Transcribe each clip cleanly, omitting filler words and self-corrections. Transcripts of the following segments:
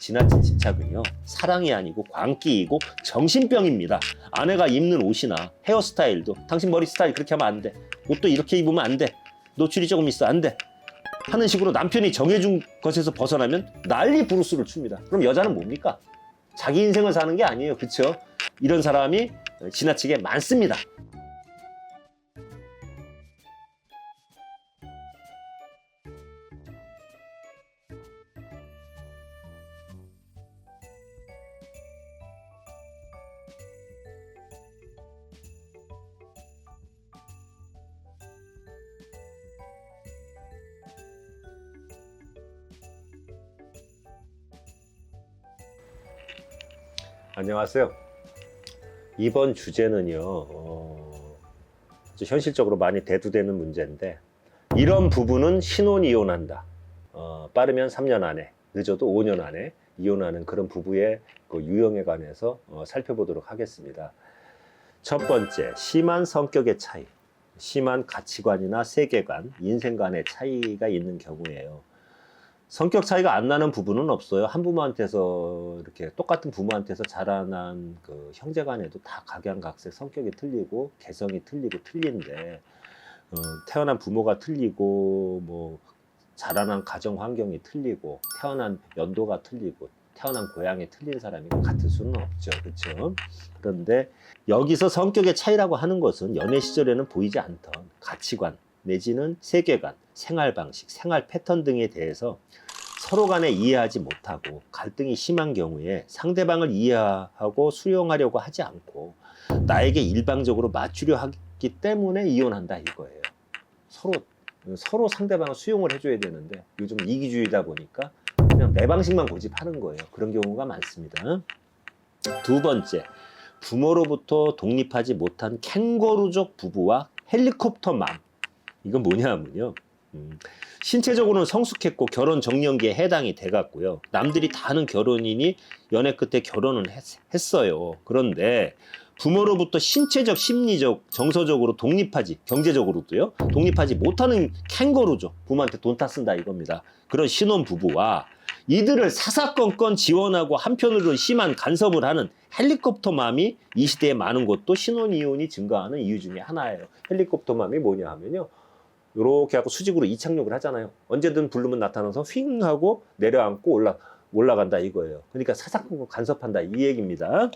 지나친 집착은요, 사랑이 아니고 광기이고 정신병입니다. 아내가 입는 옷이나 헤어스타일도 당신 머리 스타일 그렇게 하면 안 돼. 옷도 이렇게 입으면 안 돼. 노출이 조금 있어. 안 돼. 하는 식으로 남편이 정해준 것에서 벗어나면 난리 부르스를 춥니다. 그럼 여자는 뭡니까? 자기 인생을 사는 게 아니에요. 그렇죠? 이런 사람이 지나치게 많습니다. 안녕하세요. 이번 주제는요, 현실적으로 많이 대두되는 문제인데, 이런 부부는 신혼 이혼한다. 빠르면 3년 안에, 늦어도 5년 안에 이혼하는 그런 부부의 그 유형에 관해서 살펴보도록 하겠습니다. 첫 번째, 심한 성격의 차이, 심한 가치관이나 세계관, 인생관의 차이가 있는 경우예요. 성격 차이가 안 나는 부부는 없어요. 한 부모한테서 이렇게 똑같은 부모한테서 자라난 그 형제간에도 다 각양각색 성격이 틀리고 개성이 틀리고 틀린데, 태어난 부모가 틀리고 뭐 자라난 가정 환경이 틀리고 태어난 연도가 틀리고 태어난 고향이 틀린 사람이 같을 수는 없죠. 그렇죠? 그런데 여기서 성격의 차이라고 하는 것은 연애 시절에는 보이지 않던 가치관 내지는 세계관, 생활 방식, 생활 패턴 등에 대해서 서로 간에 이해하지 못하고 갈등이 심한 경우에 상대방을 이해하고 수용하려고 하지 않고 나에게 일방적으로 맞추려 하기 때문에 이혼한다 이거예요. 서로 상대방을 수용을 해줘야 되는데 요즘 이기주의다 보니까 그냥 내 방식만 고집하는 거예요. 그런 경우가 많습니다. 두 번째, 부모로부터 독립하지 못한 캥거루족 부부와 헬리콥터맘. 이건 뭐냐면요, 신체적으로는 성숙했고 결혼 정년기에 해당이 돼갔고요. 남들이 다 하는 결혼이니 연애 끝에 결혼은 했어요. 그런데 부모로부터 신체적, 심리적, 정서적으로 독립하지, 경제적으로도요, 독립하지 못하는 캥거루죠. 부모한테 돈 다 쓴다 이겁니다. 그런 신혼부부와 이들을 사사건건 지원하고 한편으로는 심한 간섭을 하는 헬리콥터맘이 이 시대에 많은 것도 신혼이혼이 증가하는 이유 중에 하나예요. 헬리콥터맘이 뭐냐 하면요, 이렇게 하고 수직으로 이착륙을 하잖아요. 언제든 부르면 나타나서 휙 하고 내려앉고 올라간다 이거예요. 그러니까 사사건건 간섭한다 이 얘기입니다.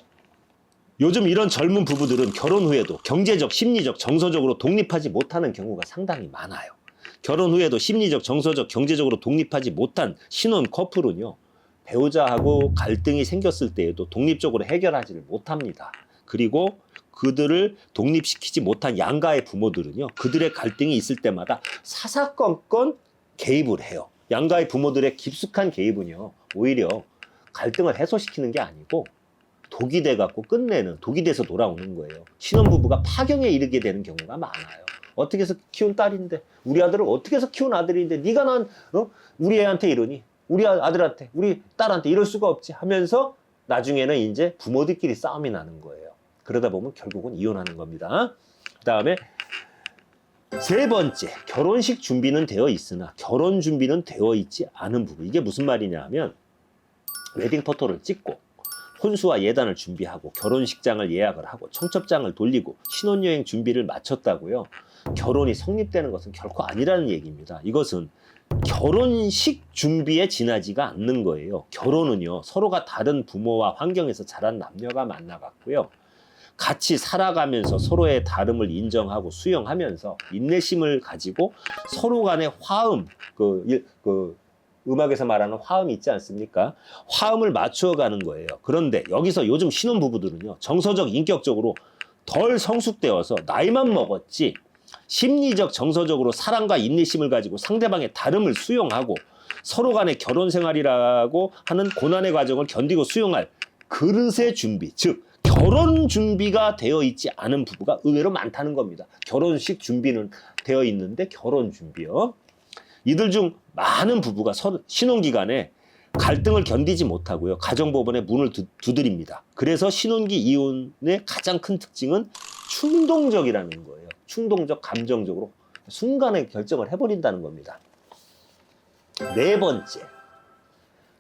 요즘 이런 젊은 부부들은 결혼 후에도 경제적, 심리적, 정서적으로 독립하지 못하는 경우가 상당히 많아요. 결혼 후에도 심리적, 정서적, 경제적으로 독립하지 못한 신혼 커플은요, 배우자하고 갈등이 생겼을 때에도 독립적으로 해결하지를 못합니다. 그리고 그들을 독립시키지 못한 양가의 부모들은요, 그들의 갈등이 있을 때마다 사사건건 개입을 해요. 양가의 부모들의 깊숙한 개입은요, 오히려 갈등을 해소시키는 게 아니고 독이 돼갖고 끝내는, 독이 돼서 돌아오는 거예요. 신혼부부가 파경에 이르게 되는 경우가 많아요. 어떻게 해서 키운 딸인데, 우리 아들을 어떻게 해서 키운 아들인데 네가 우리 애한테 이러니, 우리 아들한테, 우리 딸한테 이럴 수가 없지 하면서 나중에는 이제 부모들끼리 싸움이 나는 거예요. 그러다 보면 결국은 이혼하는 겁니다. 그 다음에 세 번째, 결혼식 준비는 되어 있으나 결혼 준비는 되어 있지 않은 부부. 이게 무슨 말이냐 하면, 웨딩 포토를 찍고 혼수와 예단을 준비하고 결혼식장을 예약을 하고 청첩장을 돌리고 신혼여행 준비를 마쳤다고요, 결혼이 성립되는 것은 결코 아니라는 얘기입니다. 이것은 결혼식 준비에 지나지가 않는 거예요. 결혼은요, 서로가 다른 부모와 환경에서 자란 남녀가 만나갖고요, 같이 살아가면서 서로의 다름을 인정하고 수용하면서 인내심을 가지고 서로 간의 화음, 음악에서 말하는 화음이 있지 않습니까? 화음을 맞추어가는 거예요. 그런데 여기서 요즘 신혼부부들은요, 정서적, 인격적으로 덜 성숙되어서 나이만 먹었지 심리적, 정서적으로 사랑과 인내심을 가지고 상대방의 다름을 수용하고 서로 간의 결혼 생활이라고 하는 고난의 과정을 견디고 수용할 그릇의 준비, 즉 결혼 준비가 되어 있지 않은 부부가 의외로 많다는 겁니다. 결혼식 준비는 되어 있는데 결혼 준비요. 이들 중 많은 부부가 신혼기간에 갈등을 견디지 못하고요, 가정법원에 문을 두드립니다. 그래서 신혼기 이혼의 가장 큰 특징은 충동적이라는 거예요. 충동적, 감정적으로 순간에 결정을 해버린다는 겁니다. 네 번째,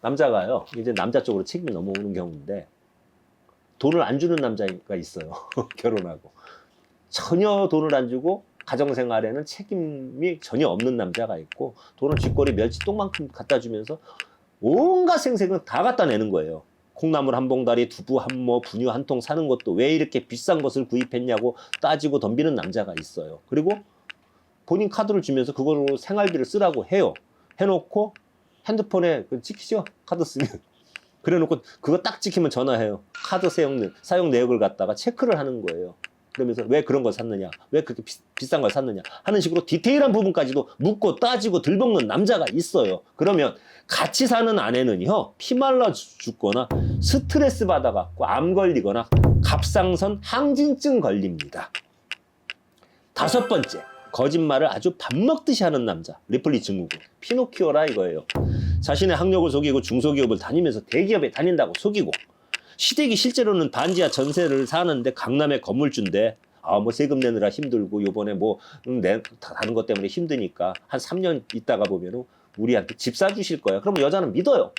남자가요, 이제 남자 쪽으로 책임이 넘어오는 경우인데, 돈을 안 주는 남자가 있어요. 결혼하고. 전혀 돈을 안 주고, 가정생활에는 책임이 전혀 없는 남자가 있고, 돈을 쥐꼬리 멸치똥만큼 갖다 주면서, 온갖 생색은 다 갖다 내는 거예요. 콩나물 한 봉다리, 두부 한 모, 분유 한 통 사는 것도 왜 이렇게 비싼 것을 구입했냐고 따지고 덤비는 남자가 있어요. 그리고 본인 카드를 주면서 그걸로 생활비를 쓰라고 해요. 해놓고 핸드폰에 찍히죠? 카드 쓰면. 그래놓고 그거 딱 찍히면 전화해요. 카드 사용 내역을 갖다가 체크를 하는 거예요. 그러면서 왜 그런 걸 샀느냐, 왜 그렇게 비싼 걸 샀느냐 하는 식으로 디테일한 부분까지도 묻고 따지고 들먹는 남자가 있어요. 그러면 같이 사는 아내는요, 피말라 죽거나 스트레스 받아갖고 암 걸리거나 갑상선 항진증 걸립니다. 다섯 번째, 거짓말을 아주 밥 먹듯이 하는 남자, 리플리 증후군, 피노키오라 이거예요. 자신의 학력을 속이고 중소기업을 다니면서 대기업에 다닌다고 속이고, 시댁이 실제로는 반지하 전세를 사는데 강남에 건물주인데, 뭐 세금 내느라 힘들고 요번에 다른 것 때문에 힘드니까 한 3년 있다가 보면은 우리한테 집 사주실 거야. 그러면 여자는 믿어요.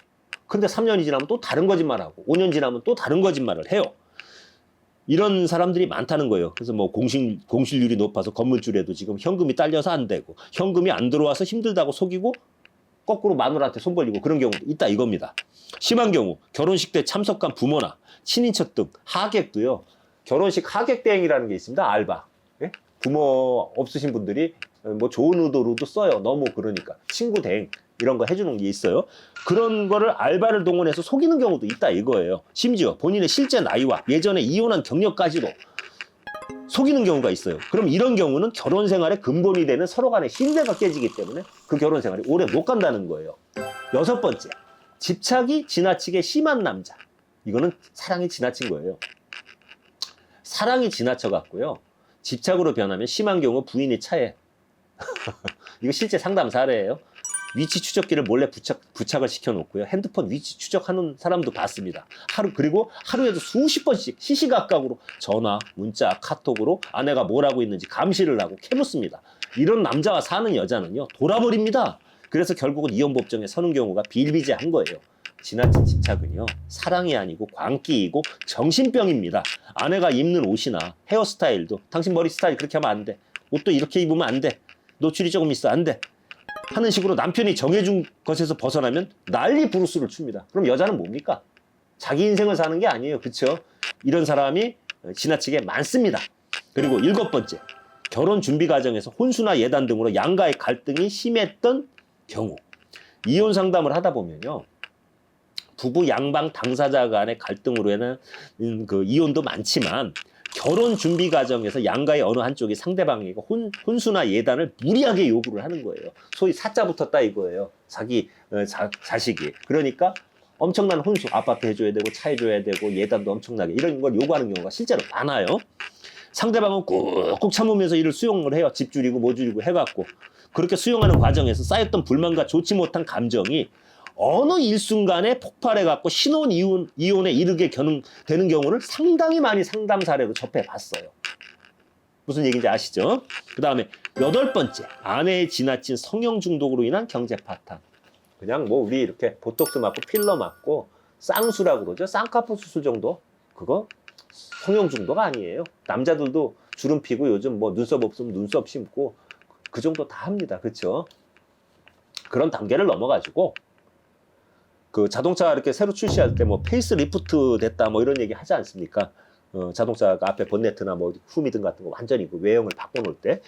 근데 3년이 지나면 또 다른 거짓말하고 5년 지나면 또 다른 거짓말을 해요. 이런 사람들이 많다는 거예요. 그래서 뭐 공실률이 높아서 건물주라도 지금 현금이 딸려서 안 되고, 현금이 안 들어와서 힘들다고 속이고 거꾸로 마누라한테 손 벌리고 그런 경우도 있다 이겁니다. 심한 경우 결혼식 때 참석한 부모나 친인척 등 하객도요, 결혼식 하객 대행이라는 게 있습니다. 알바. 예? 부모 없으신 분들이 뭐 좋은 의도로도 써요. 너무 그러니까 친구 대행 이런 거 해주는 게 있어요. 그런 거를 알바를 동원해서 속이는 경우도 있다 이거예요. 심지어 본인의 실제 나이와 예전에 이혼한 경력까지도 속이는 경우가 있어요. 그럼 이런 경우는 결혼 생활의 근본이 되는 서로 간의 신뢰가 깨지기 때문에 그 결혼 생활이 오래 못 간다는 거예요. 여섯 번째, 집착이 지나치게 심한 남자. 이거는 사랑이 지나친 거예요. 사랑이 지나쳐 갖고요, 집착으로 변하면 심한 경우 부인이 차해. 이거 실제 상담 사례예요. 위치 추적기를 몰래 부착을 시켜놓고요, 핸드폰 위치 추적하는 사람도 봤습니다. 그리고 하루에도 수십 번씩 시시각각으로 전화, 문자, 카톡으로 아내가 뭘 하고 있는지 감시를 하고 캐묻습니다. 이런 남자와 사는 여자는요, 돌아버립니다. 그래서 결국은 이혼 법정에 서는 경우가 비일비재한 거예요. 지나친 집착은요, 사랑이 아니고 광기이고 정신병입니다. 아내가 입는 옷이나 헤어스타일도, 당신 머리 스타일 그렇게 하면 안 돼, 옷도 이렇게 입으면 안 돼, 노출이 조금 있어 안 돼 하는 식으로 남편이 정해준 것에서 벗어나면 난리 부르스를 춥니다. 그럼 여자는 뭡니까? 자기 인생을 사는 게 아니에요. 그렇죠? 이런 사람이 지나치게 많습니다. 그리고 일곱 번째, 결혼 준비 과정에서 혼수나 예단 등으로 양가의 갈등이 심했던 경우. 이혼 상담을 하다 보면요, 부부 양방 당사자 간의 갈등으로 인한 그 이혼도 많지만, 결혼 준비 과정에서 양가의 어느 한쪽이 상대방에게 혼수나 예단을 무리하게 요구를 하는 거예요. 소위 사자 붙었다 이거예요. 자기 자식이. 그러니까 엄청난 혼수, 아파트 해줘야 되고 차 해줘야 되고 예단도 엄청나게 이런 걸 요구하는 경우가 실제로 많아요. 상대방은 꾹꾹 참으면서 이를 수용을 해요. 집 줄이고 뭐 줄이고 해갖고. 그렇게 수용하는 과정에서 쌓였던 불만과 좋지 못한 감정이 어느 일순간에 폭발해갖고 신혼 이혼에 이르게 되는 경우를 상당히 많이 상담 사례로 접해봤어요. 무슨 얘기인지 아시죠? 그 다음에 여덟 번째, 아내의 지나친 성형 중독으로 인한 경제 파탄. 그냥 뭐 우리 이렇게 보톡스 맞고 필러 맞고 쌍수라고 그러죠. 쌍꺼풀 수술 정도? 그거 성형 중독 아니에요. 남자들도 주름 피고 요즘 뭐 눈썹 없으면 눈썹 심고 그 정도 다 합니다. 그렇죠? 그런 단계를 넘어가지고 그 자동차 이렇게 새로 출시할 때 뭐 페이스 리프트 됐다 뭐 이런 얘기 하지 않습니까? 자동차가 앞에 본네트나 뭐 후미등 같은 거 완전히 그 외형을 바꿔놓을 때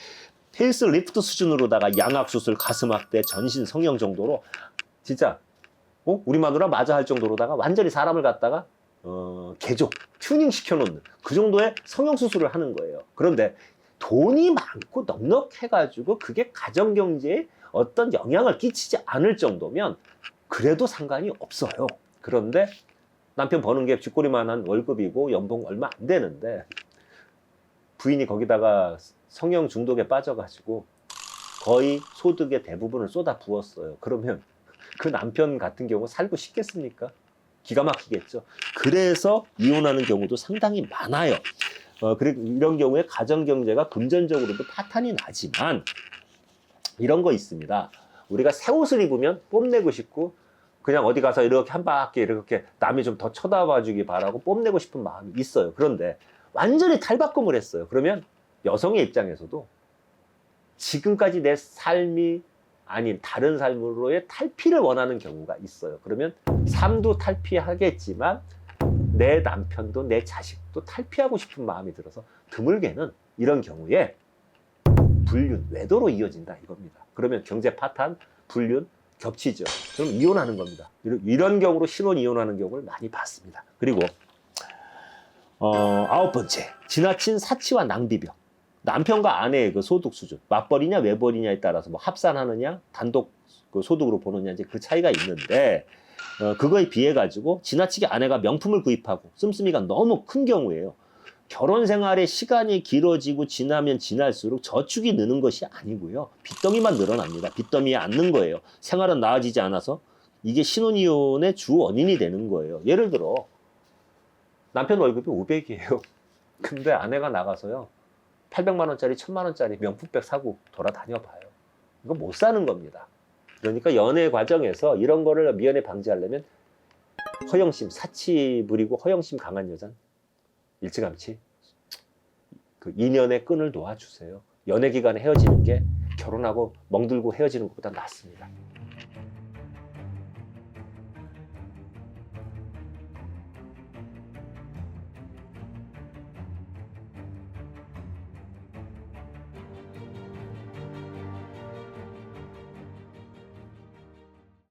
페이스 리프트 수준으로다가 양악 수술, 가슴 확대, 전신 성형 정도로 진짜 우리 마누라 맞아 할 정도로다가 완전히 사람을 갖다가 개조, 튜닝 시켜놓는 그 정도의 성형 수술을 하는 거예요. 그런데 돈이 많고 넉넉해가지고 그게 가정 경제에 어떤 영향을 끼치지 않을 정도면 그래도 상관이 없어요. 그런데 남편 버는 게 쥐꼬리만한 월급이고 연봉 얼마 안 되는데 부인이 거기다가 성형 중독에 빠져가지고 거의 소득의 대부분을 쏟아 부었어요. 그러면 그 남편 같은 경우 살고 싶겠습니까? 기가 막히겠죠. 그래서 이혼하는 경우도 상당히 많아요. 그리고 이런 경우에 가정 경제가 금전적으로도 파탄이 나지만 이런 거 있습니다. 우리가 새 옷을 입으면 뽐내고 싶고 그냥 어디 가서 이렇게 한 바퀴 이렇게 남이 좀 더 쳐다봐 주기 바라고 뽐내고 싶은 마음이 있어요. 그런데 완전히 탈바꿈을 했어요. 그러면 여성의 입장에서도 지금까지 내 삶이 아닌 다른 삶으로의 탈피를 원하는 경우가 있어요. 그러면 삶도 탈피하겠지만 내 남편도 내 자식도 탈피하고 싶은 마음이 들어서 드물게는 이런 경우에 불륜, 외도로 이어진다 이겁니다. 그러면 경제 파탄, 불륜 겹치죠. 그럼 이혼하는 겁니다. 이런 경우로 신혼 이혼하는 경우를 많이 봤습니다. 그리고 9번째, 지나친 사치와 낭비병. 남편과 아내의 그 소득 수준, 맞벌이냐 외벌이냐에 따라서 뭐 합산하느냐 단독 그 소득으로 보느냐 이제 그 차이가 있는데 그거에 비해 가지고 지나치게 아내가 명품을 구입하고 씀씀이가 너무 큰 경우에요. 결혼 생활의 시간이 길어지고 지나면 지날수록 저축이 느는 것이 아니고요. 빚더미만 늘어납니다. 빚더미에 앉는 거예요. 생활은 나아지지 않아서 이게 신혼이혼의 주 원인이 되는 거예요. 예를 들어 남편 월급이 500이에요. 근데 아내가 나가서요. 800만 원짜리, 1000만 원짜리 명품백 사고 돌아다녀 봐요. 이거 못 사는 겁니다. 그러니까 연애 과정에서 이런 거를 미연에 방지하려면 허영심, 사치 부리고 허영심 강한 여자는 일찌감치 그 인연의 끈을 놓아주세요. 연애 기간에 헤어지는 게 결혼하고 멍들고 헤어지는 것보다 낫습니다.